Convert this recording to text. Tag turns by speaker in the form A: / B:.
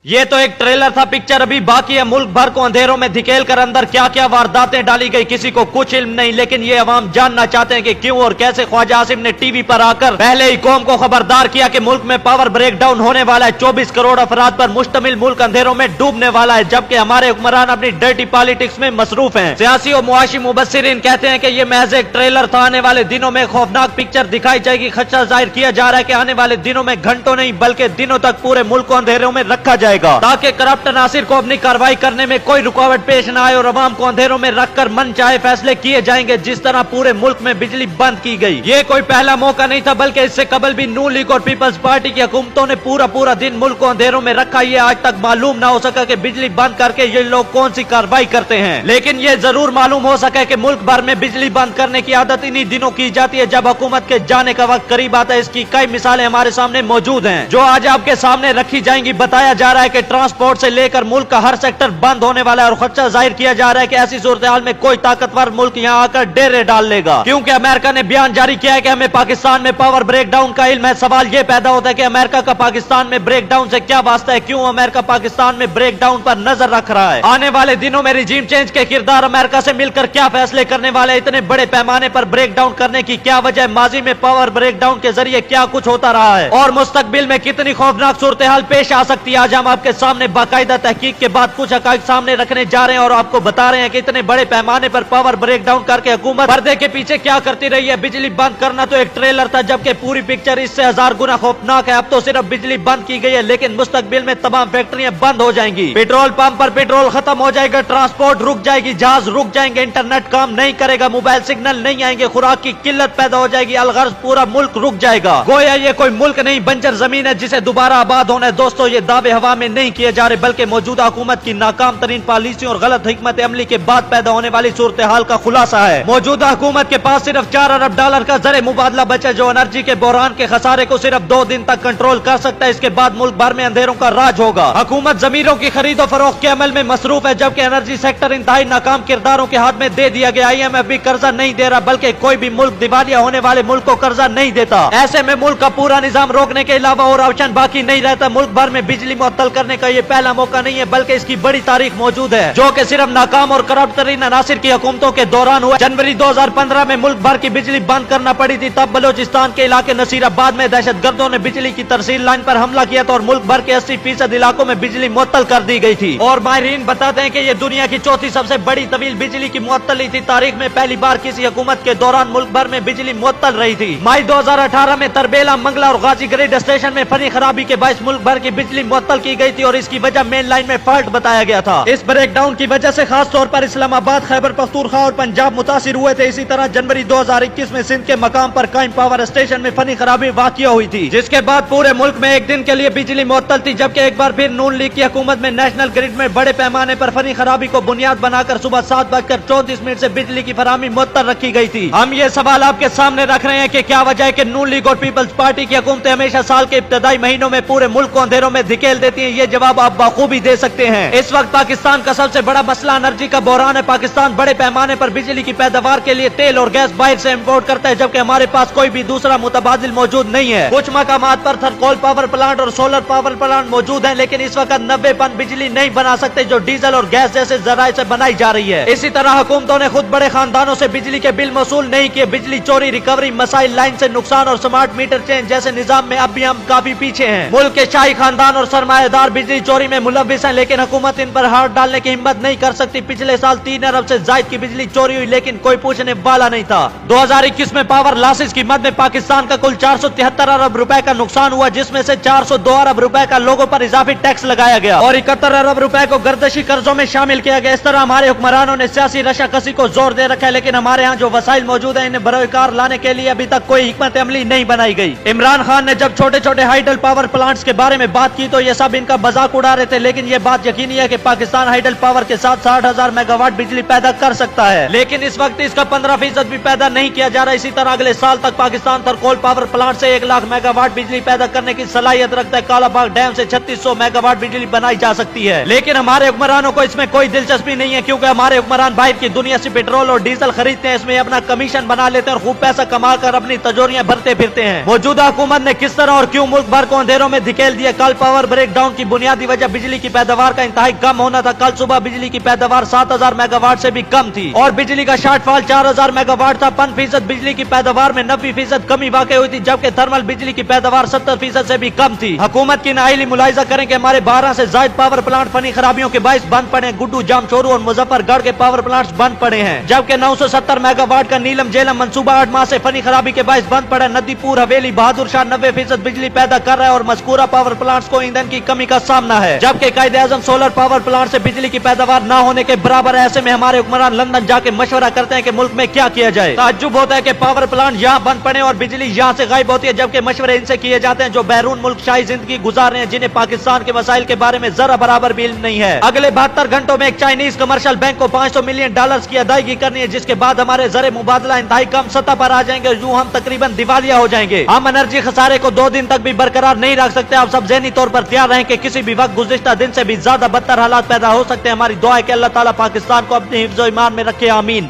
A: ये तो एक ट्रेलर था, पिक्चर अभी बाकी है। मुल्क भर को अंधेरों में धकेल कर अंदर क्या क्या वारदातें डाली गई किसी को कुछ इल्म नहीं, लेकिन ये अवाम जानना चाहते हैं कि क्यों और कैसे ख्वाजा आसिम ने टीवी पर आकर पहले ही कौम को खबरदार किया कि मुल्क में पावर ब्रेक डाउन होने वाला है। 24 करोड़ अफराद पर मुश्तमिल मुल्क अंधेरों में डूबने वाला है, जबकि हमारे हुक्मरान अपनी डर्टी पॉलिटिक्स में मसरूफ हैं। सियासी और मुआशी मुबस्सिरीन कहते हैं कि ये महज एक ट्रेलर था, आने वाले दिनों में खौफनाक पिक्चर दिखाई जाएगी। खदशा जाहिर किया जा रहा है कि आने वाले दिनों में घंटों नहीं बल्कि दिनों तक पूरे मुल्क को अंधेरों में रखा जाएगा, ताकि करप्ट नासिर को अपनी कार्रवाई करने में कोई रुकावट पेश न आए और अवाम को अंधेरों में रखकर मन चाहे फैसले किए जाएंगे, जिस तरह पूरे मुल्क में बिजली बंद की गई। ये कोई पहला मौका नहीं था, बल्कि इससे कबल भी नून लीग और पीपल्स पार्टी की हुकूमतों ने पूरा दिन मुल्क को अंधेरों में रखा। ये आज तक मालूम न हो सका कि बिजली बंद करके ये लोग कौन सी कार्रवाई करते हैं, लेकिन ये जरूर मालूम हो सका कि मुल्क भर में बिजली बंद करने की आदत इन्हीं दिनों की जाती है जब हुकूमत के जाने का वक्त करीब आता है। इसकी कई मिसालें हमारे सामने मौजूद हैं, जो आज आपके सामने रखी जाएंगी। बताया जा रहा है कि ट्रांसपोर्ट से लेकर मुल्क का हर सेक्टर बंद होने वाला है और खदशा जाहिर किया जा रहा है कि ऐसी सूरत हाल में कोई ताकतवर मुल्क यहाँ आकर डेरे डाल लेगा, क्योंकि अमेरिका ने बयान जारी किया है कि हमें पाकिस्तान में पावर ब्रेक डाउन का इल्म है। सवाल ये पैदा होता है कि अमेरिका का पाकिस्तान में ब्रेक डाउन से क्या वास्ता है, क्यों अमेरिका पाकिस्तान में ब्रेक डाउन पर नजर रख रहा है। आने वाले दिनों में रिजीम चेंज के किरदार अमेरिका से मिलकर क्या फैसले करने वाले, इतने बड़े पैमाने पर ब्रेक डाउन करने की क्या वजह, माजी में पावर ब्रेक डाउन के जरिए क्या कुछ होता रहा है और मुस्तकबिल में कितनी खौफनाक सूरत हाल पेश आ सकती है। आज हम आपके सामने बाकायदा तहकीक के बाद कुछ हकाइक सामने रखने जा रहे हैं और आपको बता रहे हैं कि इतने बड़े पैमाने पर पावर ब्रेक डाउन करके हुकूमत पर्दे के पीछे क्या करती रही है। बिजली बंद करना तो एक ट्रेलर था, जबकि पूरी पिक्चर इससे 1000 गुना खौफनाक है। अब तो सिर्फ बिजली बंद की गई है, लेकिन मुस्तकबिल में तमाम फैक्ट्रियां बंद हो जाएंगी, पेट्रोल पंप पर पेट्रोल खत्म हो जाएगा, ट्रांसपोर्ट रुक जाएगी, जहाज रुक जाएंगे, इंटरनेट काम नहीं करेगा, मोबाइल सिग्नल नहीं आएंगे, खुराक की किल्लत पैदा हो जाएगी, अलगर्ज पूरा मुल्क रुक जाएगा। गोया ये कोई मुल्क नहीं बंजर जमीन है जिसे दोबारा आबाद होना है। दोस्तों, ये दावे हवा में नहीं किए जा रहे, बल्कि मौजूदा हुकूमत की नाकाम तरीन पॉलिसियों और गलत हिकमत अमली के बाद पैदा होने वाली सूरत हाल का खुलासा है। मौजूदा हुकूमत के पास सिर्फ 4 अरब डॉलर का ज़र मुबादला बचा, जो एनर्जी के बहरान के खसारे को सिर्फ 2 दिन तक कंट्रोल कर सकता है। इसके बाद मुल्क भर में अंधेरों का राज होगा। हुकूमत जमीरों की खरीदो फरोख्त के अमल में मसरूफ है, जबकि एनर्जी सेक्टर इंतहाई नाकाम किरदारों के हाथ में दे दिया गया। IMF भी कर्जा नहीं दे रहा, बल्कि कोई भी मुल्क दिवालिया होने वाले मुल्क को कर्जा नहीं देता। ऐसे में मुल्क का पूरा निजाम रोकने के अलावा और ऑप्शन बाकी नहीं रहता। मुल्क भर में बिजली मुअत्तल करने का ये पहला मौका नहीं है, बल्कि इसकी बड़ी तारीख मौजूद है, जो कि सिर्फ नाकाम और करप्ट तरीन नासिर की हुकूमतों के दौरान हुआ। जनवरी 2015 में मुल्क भर की बिजली बंद करना पड़ी थी। तब बलोचिस्तान के इलाके नसीराबाद में दहशतगर्दों ने बिजली की तरसील लाइन पर हमला किया था और मुल्क भर के 80% इलाकों में बिजली मुअत्तल कर दी गई थी। और माहिरीन बताते हैं कि ये दुनिया की चौथी सबसे बड़ी तवील बिजली की मुअत्तली थी। तारीख में पहली बार किसी हुकूमत के दौरान मुल्क भर में बिजली मुअत्तल रही थी। मई 2018 में तरबेला, मंगला और गाजी ग्रिड स्टेशन में फनी खराबी के बायस मुल्क भर की बिजली मुअत्तल की गई थी और इसकी वजह मेन लाइन में फॉल्ट बताया गया था। इस ब्रेक डाउन की वजह से खास तौर पर इस्लामाबाद, खैबर पख्तूनख्वा और पंजाब मुतासिर हुए थे। इसी तरह जनवरी 2021 में सिंध के मकाम पर कायम पावर स्टेशन में फनी खराबी वाक़िया हुई थी, जिसके बाद पूरे मुल्क में एक दिन के लिए बिजली मुअत्तल थी। जबकि एक बार फिर नून लीग की हुकूमत में नेशनल ग्रिड में बड़े पैमाने पर फनी खराबी को बुनियाद बनाकर सुबह 7:34 से बिजली की फराहमी मुअत्तल रखी गई थी। हम ये सवाल आपके सामने रख रहे हैं कि क्या वजह है कि नून लीग और पीपल्स पार्टी की हुकूमतें हमेशा साल के इब्तदाई महीनों में पूरे मुल्क को अंधेरों में धकेल देती हैं। ये जवाब आप बखूबी दे सकते हैं। इस वक्त पाकिस्तान का सबसे बड़ा मसला एनर्जी का बहरान है। पाकिस्तान बड़े पैमाने पर बिजली की पैदावार के लिए तेल और गैस बाहर से इंपोर्ट करता है, जबकि हमारे पास कोई भी दूसरा मुतबादिल मौजूद नहीं है। कुछ मकामात पर थर्मल पावर प्लांट और सोलर पावर प्लांट मौजूद हैं, लेकिन इस वक्त 90% बिजली नहीं बना सकते, जो डीजल और गैस जैसे जराये से बनाई जा रही है। इसी तरह हुकूमतों ने खुद बड़े खानदानों से बिजली के बिल वसूल नहीं किए। बिजली चोरी, रिकवरी मसाइल, लाइन से नुकसान और स्मार्ट मीटर चेंज जैसे निजाम में अब भी हम काफी पीछे हैं। मुल्क के शाही खानदान और सरमायादार बिजली चोरी में मुलव्विस हैं, लेकिन हुकूमत इन पर हाथ डालने की हिम्मत नहीं कर सकती। पिछले साल 3 अरब से जायद की बिजली चोरी हुई, लेकिन कोई पूछने वाला नहीं था। 2021 में पावर लॉसेस की मद में पाकिस्तान का कुल 473 अरब रुपए का नुकसान हुआ, जिसमें से 402 अरब रुपए का लोगों पर इजाफी टैक्स लगाया गया और 71 अरब रुपए को गर्दशी कर्जों में शामिल किया गया। इस तरह हमारे हुक्मरानों ने सियासी रशाकसी को जोर दे रखा है, लेकिन हमारे यहाँ जो वसाइल मौजूद है इन्हें बरोकार लाने के लिए अभी तक कोई हिकमत अमली नहीं बनाई गई। इमरान खान ने जब छोटे छोटे हाइडल पावर प्लांट्स के बारे में बात की तो ये सब इनका मजाक उड़ा रहे थे, लेकिन ये बात यकीनी है कि पाकिस्तान हाइडल पावर के साथ 60,000 मेगावाट बिजली पैदा कर सकता है, लेकिन इस वक्त इसका 15% भी पैदा नहीं किया जा रहा। इसी तरह अगले साल तक पाकिस्तान थर्मल पावर प्लांट से 1 लाख मेगावाट बिजली पैदा करने की सलाहियत रखता है। कालाबाग डैम से 3600 मेगावाट बिजली बनाई जा सकती है, लेकिन हमारे हुक्मरानों को इसमें कोई दिलचस्पी नहीं है, क्योंकि हमारे हुक्मरान बाहर की दुनिया से पेट्रोल और डीजल खरीदते हैं, इसमें अपना कमीशन बना लेते हैं और खूब पैसा कमा कर अपनी तजोरियां भरते फिरते हैं। मौजूदा हुकूमत ने किस तरह और क्यों मुल्क भर को अंधेरों में धकेल दिया। कल पावर ब्रेक डाउन लॉकडाउन की बुनियादी वजह बिजली की पैदावार का इंतहाई कम होना था। कल सुबह बिजली की पैदावार 7000 मेगावाट से भी कम थी और बिजली का शॉर्टफॉल 4000 मेगावाट था। 5% बिजली की पैदावार में 90% कमी वाकई हुई थी, जबकि थर्मल बिजली की पैदावार 70% से भी कम थी। हुकूमत की नाअहली मुलाहिजा करें कि हमारे 12 से जायद पावर प्लांट फनी खराबियों के बाइस बंद पड़े। गुड्डू, जामचोरू और मुजफ्फरगढ़ के पावर प्लांट्स बंद पड़े हैं, जबकि 970 मेगावाट का नीलम जेलम मंसूबा 8 माह से फनी खराबी के बाइस बंद पड़ा। नदीपुर हवेली बहादुर शाह 90% बिजली पैदा कर रहा है और मज़कूरा पावर प्लांट्स को ईंधन की कमी का सामना है, जबकि कायदे आज़म सोलर पावर प्लांट से बिजली की पैदावार न होने के बराबर है। ऐसे में हमारे हुक्मरान लंदन जाके मशवरा करते हैं कि मुल्क में क्या किया जाए। ताज्जुब होता है कि पावर प्लांट यहाँ बंद पड़े और बिजली यहाँ से गायब होती है, जबकि मशवरे इनसे किए जाते हैं जो बैरून मुल्क शाही जिंदगी गुजार रहे हैं, जिन्हें पाकिस्तान के वसाइल के बारे में जरा बराबर भी इल्म नहीं है। अगले 72 घंटों में एक चाइनीज कमर्शियल बैंक को $500 मिलियन की अदायगी करनी है, जिसके बाद हमारे ज़र मुबादला इंतहाई कम सतह पर आ जाएंगे। यूं हम तकरीबन दिवालिया हो जाएंगे। हम एनर्जी खसारे को 2 दिन तक भी बरकरार नहीं रख सकते। आप सब ज़हनी तौर पर तैयार रहें कि किसी भी वक्त गुज़िश्ता दिन से भी ज्यादा बदतर हालात पैदा हो सकते हैं। हमारी दुआ है कि अल्लाह ताला पाकिस्तान को अपने हिफ्ज़-ओ-ईमान में रखे। आमीन।